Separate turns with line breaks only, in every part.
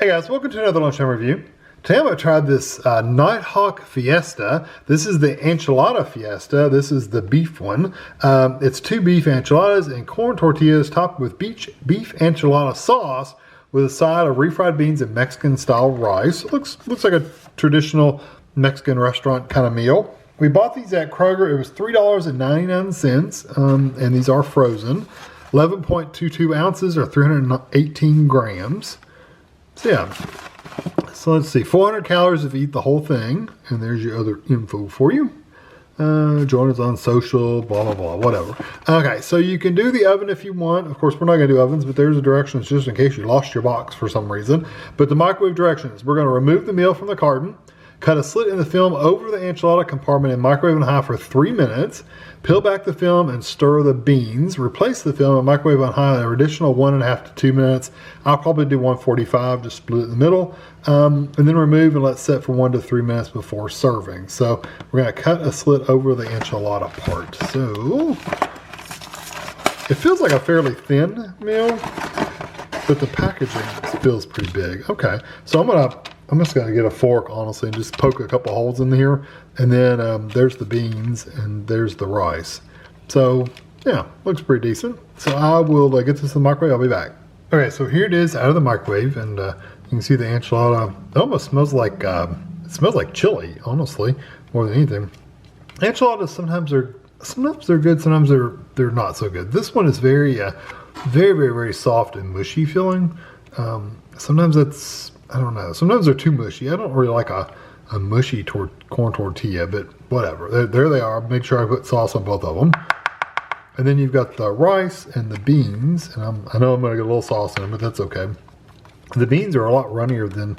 Hey guys, welcome to another Lunchtime review. Today I'm going to try this Nighthawk Fiesta. This is the Enchilada Fiesta. This is the beef one. It's 2 beef enchiladas and corn tortillas topped with beef enchilada sauce with a side of refried beans and Mexican style rice. Looks like a traditional Mexican restaurant kind of meal. We bought these at Kroger. It was $3.99, and these are frozen. 11.22 ounces or 318 grams. So yeah, so let's see, 400 calories if you eat the whole thing, and there's your other info for you. Join us on social, blah, blah, blah, whatever. Okay, so you can do the oven if you want. Of course, we're not going to do ovens, but there's the directions just in case you lost your box for some reason. But the microwave directions, we're going to remove the meal from the carton, cut a slit in the film over the enchilada compartment and microwave on high for 3 minutes. Peel back the film and stir the beans. Replace the film and microwave on high an additional 1.5 to 2 minutes. I'll probably do 145, just split it in the middle. And then remove and let set for 1 to 3 minutes before serving. So we're going to cut a slit over the enchilada part. So it feels like a fairly thin meal, but the packaging feels pretty big. Okay, so I'm just going to get a fork, honestly, and just poke a couple holes in here. And then there's the beans and there's the rice. So, yeah, looks pretty decent. So I will get this in the microwave. I'll be back. Okay, so here it is out of the microwave. And you can see the enchilada. It almost smells like, chili, honestly, more than anything. Enchiladas sometimes they're good, sometimes they're not so good. This one is very, very soft and mushy feeling. Sometimes it's, I don't know. Sometimes they're too mushy. I don't really like a mushy corn tortilla, but whatever. There they are. Make sure I put sauce on both of them. And then you've got the rice and the beans. And I know I'm going to get a little sauce in them, but that's okay. The beans are a lot runnier than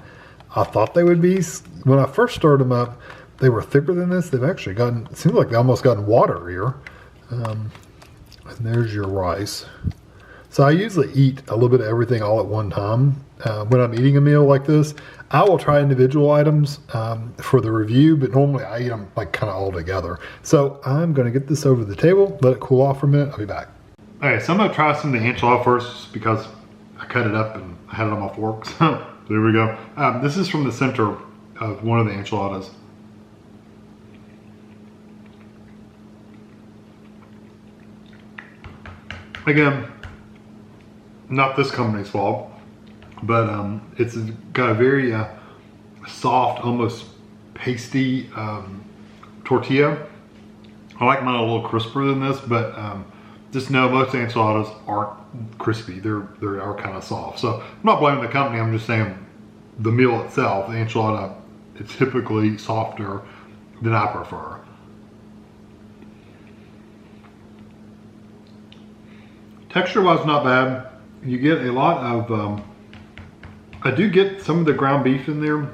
I thought they would be. When I first stirred them up, they were thicker than this. They've actually gotten, it seems like they almost gotten waterier. And there's your rice. So I usually eat a little bit of everything all at one time. When I'm eating a meal like this, I will try individual items for the review, but normally I eat them kind of all together. So I'm going to get this over the table, let it cool off for a minute. I'll be back. Okay, so I'm going to try some of the enchilada first just because I cut it up and I had it on my fork. So there we go. This is from the center of one of the enchiladas. Again, not this company's fault, but it's got a very soft, almost pasty tortilla. I like mine a little crisper than this, but just know most enchiladas aren't crispy. They are kind of soft. So I'm not blaming the company. I'm just saying the meal itself, the enchilada, it's typically softer than I prefer. Texture-wise, not bad. You get a lot of, I do get some of the ground beef in there.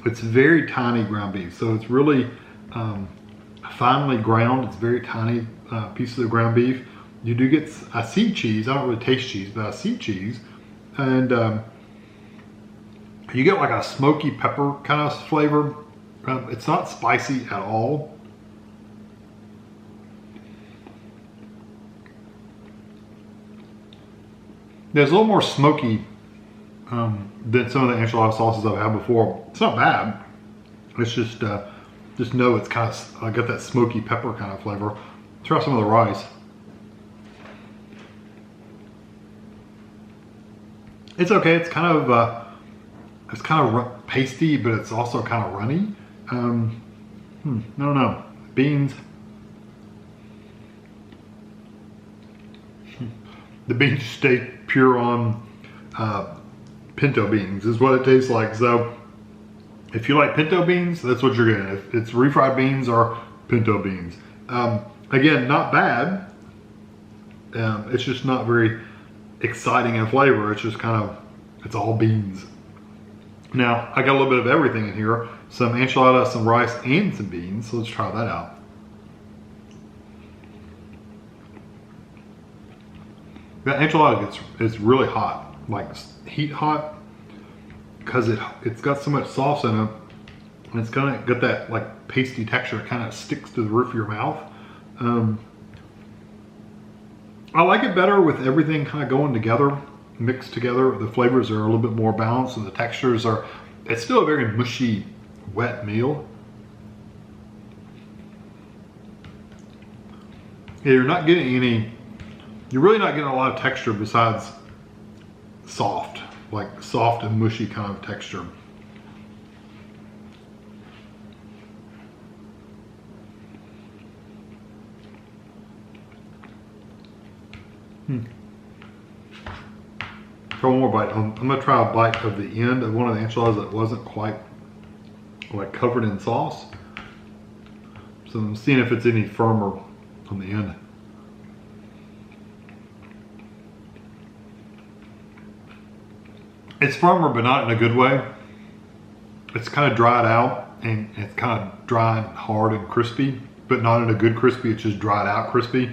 It's very tiny ground beef. So it's really finely ground. It's very tiny pieces of ground beef. You do get, I see cheese. I don't really taste cheese, but I see cheese. And you get like a smoky pepper kind of flavor. It's not spicy at all. There's a little more smoky than some of the enchilada sauces I've had before. It's not bad. It's just know it's kind of, I got that smoky pepper kind of flavor. Try some of the rice. It's okay. It's kind of pasty, but it's also kind of runny. I don't know. Beans. The beans stay pure on pinto beans is what it tastes like. So if you like pinto beans, that's what you're getting. If it's refried beans or pinto beans. Again, not bad. It's just not very exciting in flavor. It's just kind of, it's all beans. Now, I got a little bit of everything in here. Some enchilada, some rice, and some beans. So let's try that out. That enchilada is really hot, like heat hot, because it's got so much sauce in it, and it's gonna get that like pasty texture. It kind of sticks to the roof of your mouth. I like it better with everything kind of going together. mixed together. The flavors are a little bit more balanced, and the textures are, it's still a very mushy, wet meal. Yeah, you're not getting any, you're really not getting a lot of texture besides soft, like soft and mushy kind of texture. Try one more bite. I'm gonna try a bite of the end of one of the enchiladas that wasn't quite like covered in sauce. So I'm seeing if it's any firmer on the end. It's firmer, but not in a good way. It's kind of dried out, and it's kind of dry and hard and crispy, but not in a good crispy. It's just dried out crispy.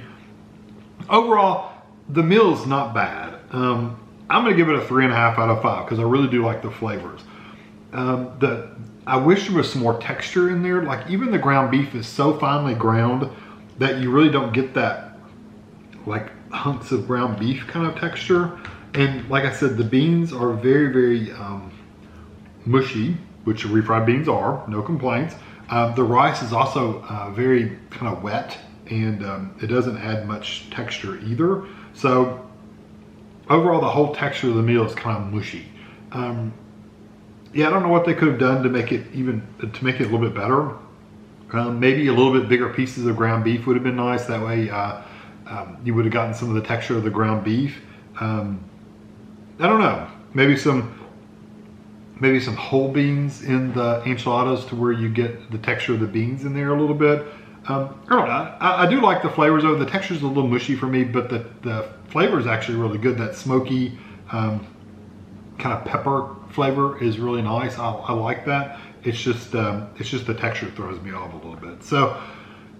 Overall, the meal is not bad. I'm gonna give it a 3.5 out of 5 because I really do like the flavors. I wish there was some more texture in there. Like even the ground beef is so finely ground that you really don't get that like hunks of ground beef kind of texture. And like I said, the beans are very, very mushy, which refried beans are, no complaints. The rice is also very kind of wet, and it doesn't add much texture either. So overall, the whole texture of the meal is kind of mushy. Yeah, I don't know what they could have done to make it a little bit better. Maybe a little bit bigger pieces of ground beef would have been nice. That way you would have gotten some of the texture of the ground beef. I don't know, maybe some whole beans in the enchiladas to where you get the texture of the beans in there a little bit. I don't know, I do like the flavors of it. The texture's a little mushy for me, but the flavor is actually really good. That smoky kind of pepper flavor is really nice. I like that. It's just the texture throws me off a little bit. So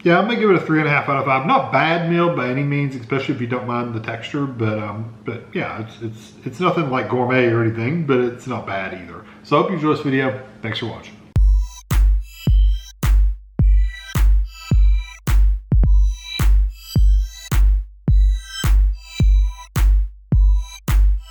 yeah, I'm gonna give it a 3.5 out of 5. Not bad meal by any means, especially if you don't mind the texture. But yeah, it's nothing like gourmet or anything, but it's not bad either. So I hope you enjoyed this video. Thanks for watching.